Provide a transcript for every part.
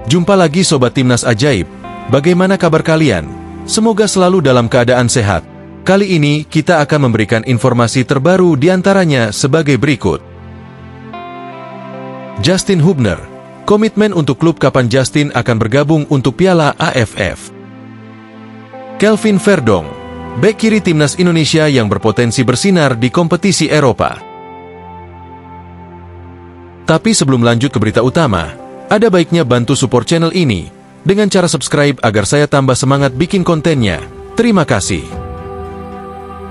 Jumpa lagi Sobat Timnas Ajaib, bagaimana kabar kalian? Semoga selalu dalam keadaan sehat. Kali ini kita akan memberikan informasi terbaru diantaranya sebagai berikut. Justin Hubner, komitmen untuk klub kapan Justin akan bergabung untuk Piala AFF. Kelvin Verdong, bek kiri Timnas Indonesia yang berpotensi bersinar di kompetisi Eropa. Tapi sebelum lanjut ke berita utama, ada baiknya bantu support channel ini dengan cara subscribe agar saya tambah semangat bikin kontennya. Terima kasih.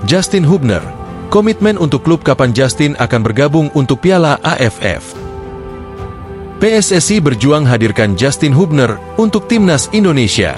Justin Hubner, komitmen untuk klub kapan Justin akan bergabung untuk Piala AFF. PSSI berjuang hadirkan Justin Hubner untuk Timnas Indonesia.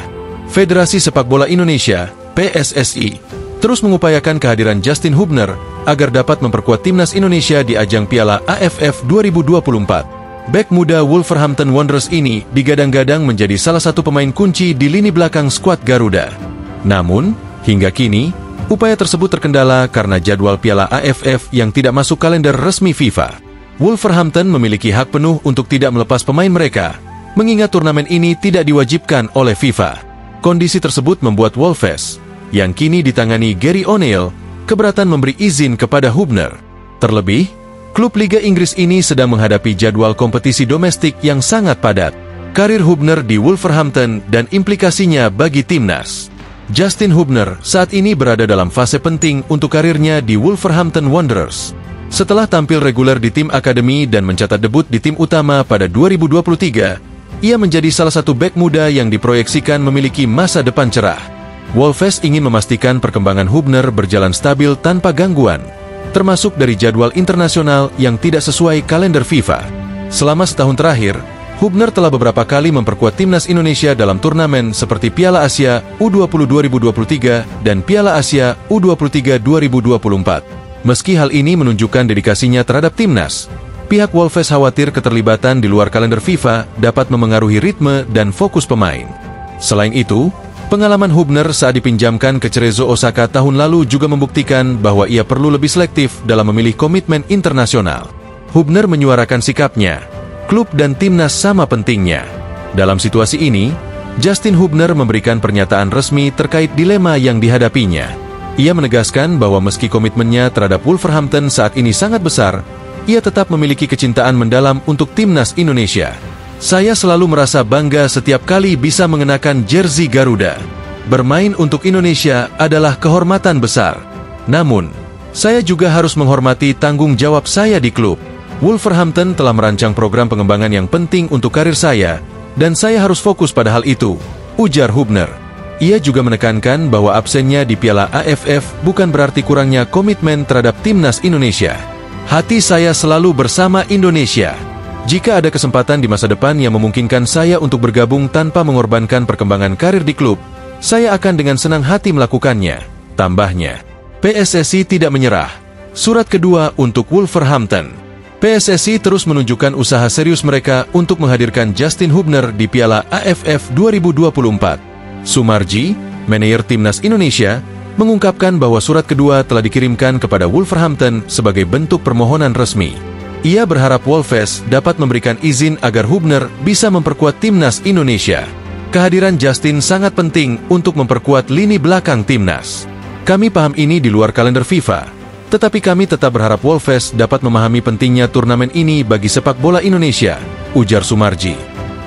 Federasi Sepak Bola Indonesia, PSSI, terus mengupayakan kehadiran Justin Hubner agar dapat memperkuat Timnas Indonesia di ajang Piala AFF 2024. Bek muda Wolverhampton Wanderers ini digadang-gadang menjadi salah satu pemain kunci di lini belakang skuad Garuda. Namun, hingga kini, upaya tersebut terkendala karena jadwal Piala AFF yang tidak masuk kalender resmi FIFA. Wolverhampton memiliki hak penuh untuk tidak melepas pemain mereka, mengingat turnamen ini tidak diwajibkan oleh FIFA. Kondisi tersebut membuat Wolves, yang kini ditangani Gary O'Neill, keberatan memberi izin kepada Hubner. Terlebih, klub Liga Inggris ini sedang menghadapi jadwal kompetisi domestik yang sangat padat. Karir Hubner di Wolverhampton dan implikasinya bagi timnas. Justin Hubner saat ini berada dalam fase penting untuk karirnya di Wolverhampton Wanderers. Setelah tampil reguler di tim akademi dan mencatat debut di tim utama pada 2023, ia menjadi salah satu bek muda yang diproyeksikan memiliki masa depan cerah. Wolves ingin memastikan perkembangan Hubner berjalan stabil tanpa gangguan, termasuk dari jadwal internasional yang tidak sesuai kalender FIFA. Selama setahun terakhir, Hubner telah beberapa kali memperkuat Timnas Indonesia dalam turnamen seperti Piala Asia U20 2023 dan Piala Asia U23 2024. Meski hal ini menunjukkan dedikasinya terhadap timnas, pihak Wolves khawatir keterlibatan di luar kalender FIFA dapat memengaruhi ritme dan fokus pemain. Selain itu, pengalaman Hubner saat dipinjamkan ke Cerezo Osaka tahun lalu juga membuktikan bahwa ia perlu lebih selektif dalam memilih komitmen internasional. Hubner menyuarakan sikapnya, klub dan timnas sama pentingnya. Dalam situasi ini, Justin Hubner memberikan pernyataan resmi terkait dilema yang dihadapinya. Ia menegaskan bahwa meski komitmennya terhadap Wolverhampton saat ini sangat besar, ia tetap memiliki kecintaan mendalam untuk Timnas Indonesia. Saya selalu merasa bangga setiap kali bisa mengenakan jersey Garuda. Bermain untuk Indonesia adalah kehormatan besar. Namun, saya juga harus menghormati tanggung jawab saya di klub. Wolverhampton telah merancang program pengembangan yang penting untuk karir saya, dan saya harus fokus pada hal itu, ujar Hubner. Ia juga menekankan bahwa absennya di Piala AFF bukan berarti kurangnya komitmen terhadap Timnas Indonesia. Hati saya selalu bersama Indonesia. Jika ada kesempatan di masa depan yang memungkinkan saya untuk bergabung tanpa mengorbankan perkembangan karir di klub, saya akan dengan senang hati melakukannya, tambahnya. PSSI tidak menyerah. Surat kedua untuk Wolverhampton. PSSI terus menunjukkan usaha serius mereka untuk menghadirkan Justin Hubner di Piala AFF 2024. Sumarji, manajer Timnas Indonesia, mengungkapkan bahwa surat kedua telah dikirimkan kepada Wolverhampton sebagai bentuk permohonan resmi. Ia berharap Wolves dapat memberikan izin agar Hubner bisa memperkuat Timnas Indonesia. Kehadiran Justin sangat penting untuk memperkuat lini belakang Timnas. Kami paham ini di luar kalender FIFA, tetapi kami tetap berharap Wolves dapat memahami pentingnya turnamen ini bagi sepak bola Indonesia, ujar Sumarji.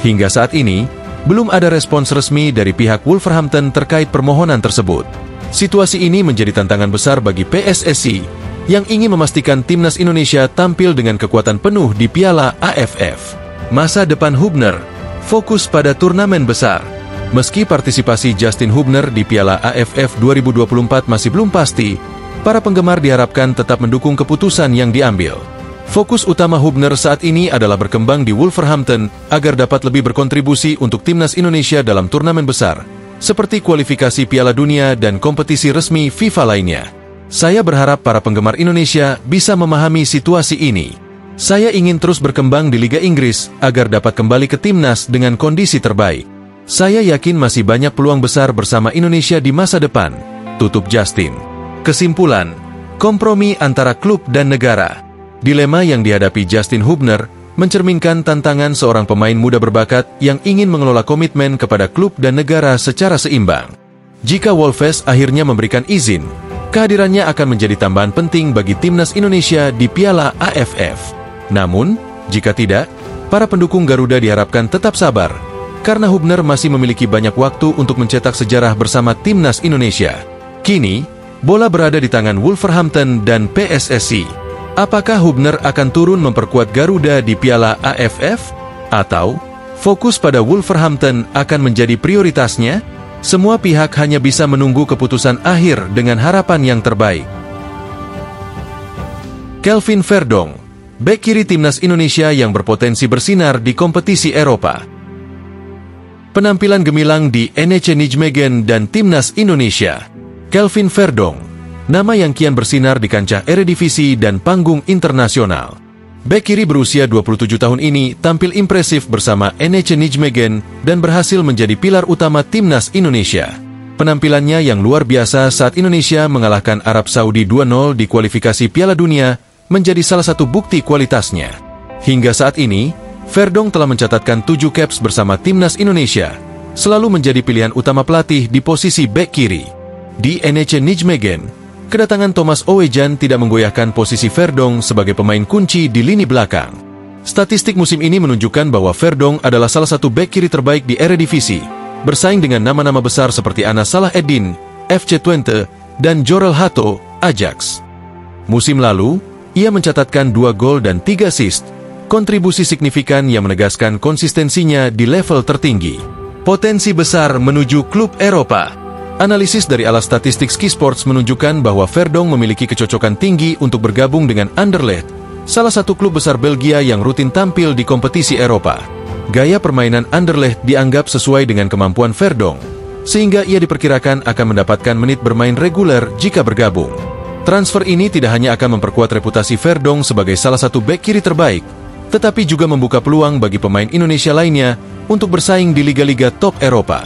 Hingga saat ini, belum ada respons resmi dari pihak Wolverhampton terkait permohonan tersebut. Situasi ini menjadi tantangan besar bagi PSSI yang ingin memastikan Timnas Indonesia tampil dengan kekuatan penuh di Piala AFF. Masa depan Hubner fokus pada turnamen besar. Meski partisipasi Justin Hubner di Piala AFF 2024 masih belum pasti, para penggemar diharapkan tetap mendukung keputusan yang diambil. Fokus utama Hubner saat ini adalah berkembang di Wolverhampton agar dapat lebih berkontribusi untuk Timnas Indonesia dalam turnamen besar, seperti kualifikasi Piala Dunia dan kompetisi resmi FIFA lainnya. Saya berharap para penggemar Indonesia bisa memahami situasi ini. Saya ingin terus berkembang di Liga Inggris agar dapat kembali ke Timnas dengan kondisi terbaik. Saya yakin masih banyak peluang besar bersama Indonesia di masa depan, tutup Justin. Kesimpulan, kompromi antara klub dan negara. Dilema yang dihadapi Justin Hubner mencerminkan tantangan seorang pemain muda berbakat yang ingin mengelola komitmen kepada klub dan negara secara seimbang. Jika Wolves akhirnya memberikan izin, kehadirannya akan menjadi tambahan penting bagi timnas Indonesia di Piala AFF. Namun, jika tidak, para pendukung Garuda diharapkan tetap sabar, karena Hubner masih memiliki banyak waktu untuk mencetak sejarah bersama timnas Indonesia. Kini, bola berada di tangan Wolverhampton dan PSSI. Apakah Hubner akan turun memperkuat Garuda di Piala AFF? Atau, fokus pada Wolverhampton akan menjadi prioritasnya? Semua pihak hanya bisa menunggu keputusan akhir dengan harapan yang terbaik. Kelvin Verdonk, bek kiri timnas Indonesia yang berpotensi bersinar di kompetisi Eropa. Penampilan gemilang di NEC Nijmegen dan timnas Indonesia. Kelvin Verdonk, nama yang kian bersinar di kancah Eredivisie dan panggung internasional. Bek kiri berusia 27 tahun ini tampil impresif bersama NEC Nijmegen dan berhasil menjadi pilar utama timnas Indonesia. Penampilannya yang luar biasa saat Indonesia mengalahkan Arab Saudi 2-0 di kualifikasi Piala Dunia menjadi salah satu bukti kualitasnya. Hingga saat ini, Verdonk telah mencatatkan 7 caps bersama timnas Indonesia, selalu menjadi pilihan utama pelatih di posisi bek kiri. Di NEC Nijmegen, kedatangan Thomas Owejan tidak menggoyahkan posisi Verdonk sebagai pemain kunci di lini belakang. Statistik musim ini menunjukkan bahwa Verdonk adalah salah satu bek kiri terbaik di Eredivisie, bersaing dengan nama-nama besar seperti Anas Salaheddin, FC Twente, dan Jorel Hato, Ajax. Musim lalu, ia mencatatkan 2 gol dan 3 assist, kontribusi signifikan yang menegaskan konsistensinya di level tertinggi. Potensi besar menuju klub Eropa. Analisis dari alat statistik Ski Sports menunjukkan bahwa Verdonk memiliki kecocokan tinggi untuk bergabung dengan Anderlecht, salah satu klub besar Belgia yang rutin tampil di kompetisi Eropa. Gaya permainan Anderlecht dianggap sesuai dengan kemampuan Verdonk, sehingga ia diperkirakan akan mendapatkan menit bermain reguler jika bergabung. Transfer ini tidak hanya akan memperkuat reputasi Verdonk sebagai salah satu bek kiri terbaik, tetapi juga membuka peluang bagi pemain Indonesia lainnya untuk bersaing di liga-liga top Eropa.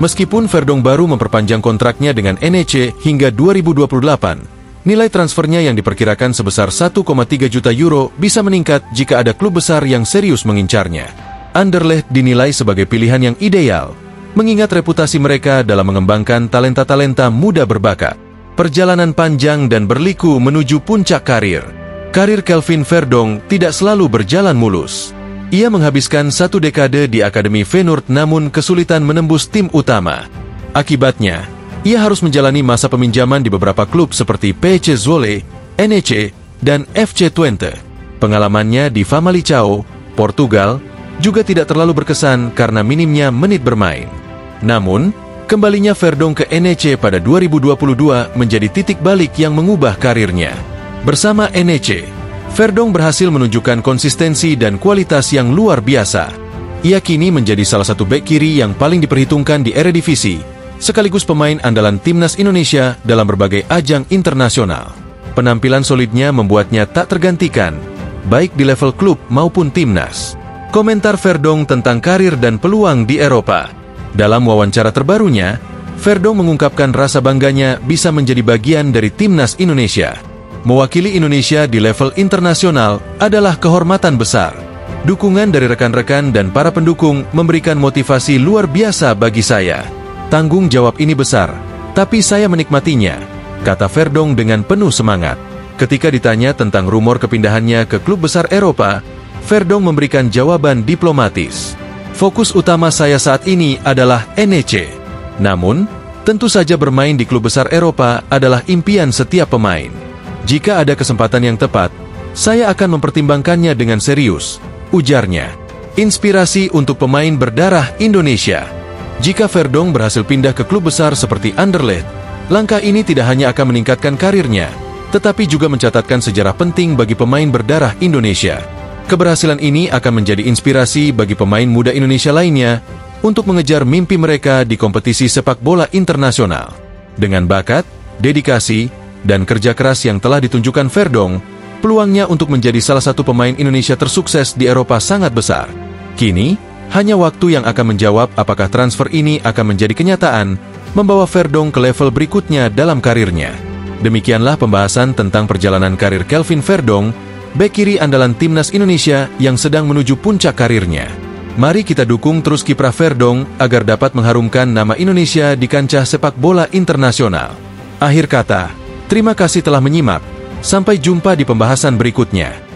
Meskipun Verdonk baru memperpanjang kontraknya dengan NEC hingga 2028, nilai transfernya yang diperkirakan sebesar 1,3 juta euro bisa meningkat jika ada klub besar yang serius mengincarnya. Anderlecht dinilai sebagai pilihan yang ideal, mengingat reputasi mereka dalam mengembangkan talenta-talenta muda berbakat. Perjalanan panjang dan berliku menuju puncak karir. Karir Kelvin Verdonk tidak selalu berjalan mulus. Ia menghabiskan 1 dekade di Akademi Feyenoord namun kesulitan menembus tim utama. Akibatnya, ia harus menjalani masa peminjaman di beberapa klub seperti PSV Zwolle, NEC, dan FC Twente. Pengalamannya di Famalicão, Portugal, juga tidak terlalu berkesan karena minimnya menit bermain. Namun, kembalinya Verdonk ke NEC pada 2022 menjadi titik balik yang mengubah karirnya. Bersama NEC, Verdonk berhasil menunjukkan konsistensi dan kualitas yang luar biasa. Ia kini menjadi salah satu bek kiri yang paling diperhitungkan di Eredivisie, sekaligus pemain andalan timnas Indonesia dalam berbagai ajang internasional. Penampilan solidnya membuatnya tak tergantikan, baik di level klub maupun timnas. Komentar Verdonk tentang karir dan peluang di Eropa. Dalam wawancara terbarunya, Verdonk mengungkapkan rasa bangganya bisa menjadi bagian dari timnas Indonesia. Mewakili Indonesia di level internasional adalah kehormatan besar. Dukungan dari rekan-rekan dan para pendukung memberikan motivasi luar biasa bagi saya. Tanggung jawab ini besar, tapi saya menikmatinya, kata Verdonk dengan penuh semangat. Ketika ditanya tentang rumor kepindahannya ke klub besar Eropa, Verdonk memberikan jawaban diplomatis. Fokus utama saya saat ini adalah NEC. Namun, tentu saja bermain di klub besar Eropa adalah impian setiap pemain. Jika ada kesempatan yang tepat, saya akan mempertimbangkannya dengan serius, ujarnya. Inspirasi untuk pemain berdarah Indonesia. Jika Verdonk berhasil pindah ke klub besar seperti Anderlecht, langkah ini tidak hanya akan meningkatkan karirnya, tetapi juga mencatatkan sejarah penting bagi pemain berdarah Indonesia. Keberhasilan ini akan menjadi inspirasi bagi pemain muda Indonesia lainnya untuk mengejar mimpi mereka di kompetisi sepak bola internasional. Dengan bakat, dedikasi, dan kerja keras yang telah ditunjukkan Verdonk, peluangnya untuk menjadi salah satu pemain Indonesia tersukses di Eropa sangat besar. Kini, hanya waktu yang akan menjawab apakah transfer ini akan menjadi kenyataan, membawa Verdonk ke level berikutnya dalam karirnya. Demikianlah pembahasan tentang perjalanan karir Kelvin Verdonk bek kiri andalan timnas Indonesia yang sedang menuju puncak karirnya. Mari kita dukung terus kiprah Verdong agar dapat mengharumkan nama Indonesia di kancah sepak bola internasional. Akhir kata, terima kasih telah menyimak. Sampai jumpa di pembahasan berikutnya.